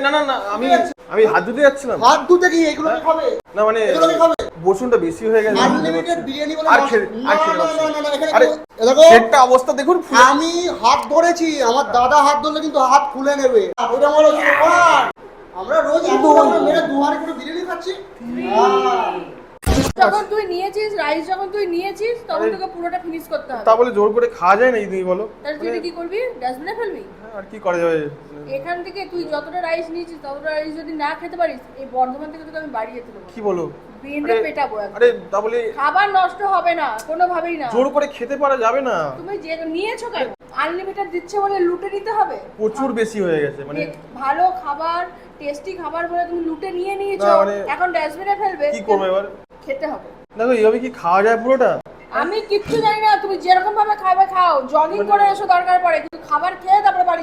না না না আমি হাত ধুতে যাচ্ছিলাম। হাত ধুতে কি এগুলো কি খাবে? না মানে এগুলো কি খাবে? বসুনটা বেশি হয়ে গেছে। আনলিমিটেড বিরিয়ানি বলে আর না খেতে না না এখানে আরে দেখো সেটটা অবস্থা দেখুন। আমি হাত ধরেছি, আমার দাদা হাত ধরলে কিন্তু হাত খুলে নেবে। ওটা আমার হচ্ছে ব্যাপার। আমরা রোজ এত মেরে দুহারি করে বিরিয়ানি খাচ্ছি। যখন তুই নিয়েছিস রাইস, যখন তুই নিয়েছিস তখন তোকে পুরোটা ফিনিশ করতে হবে। তা বলে জোর করে খাওয়া যায় না, তুমি বলো। তাহলে তুই কি করবি? ডাস্টবিনে ফেলবি? আর কি করা যাবে? এখান থেকে তুই যতটা রাইস নিয়েছিস ততটা রাইস যদি না খেতে পারিস, এই বর্ধমান থেকে তোকে আমি বাড়ি যেতে দেবো। কি বলো? বেঁধে পেটাবো একদম। আরে তা বলে খাবার নষ্ট হবে না কোনোভাবেই না। জোর করে খেতে পারা যাবে না। তুমি যে নিয়েছো কেন? আনলিমিটেড দিচ্ছে বলে লুটে নিতে হবে? প্রচুর বেশি হয়ে গেছে মানে। ভালো খাবার, টেস্টি খাবার বলে তুমি লুটে নিয়ে নিয়েছো, না, মানে এখন ডাস্টবিনে ফেলবে। কি করবো এবার? খেতে হবে। দেখো এইভাবে কি খাওয়া যায় পুরোটা? আমি কিচ্ছু জানি না, তুমি যেরকম ভাবে খাবে খাও, জগিং করে এসো দরকার পড়ে, কিন্তু খাবার খেয়ে তারপরে বাড়ি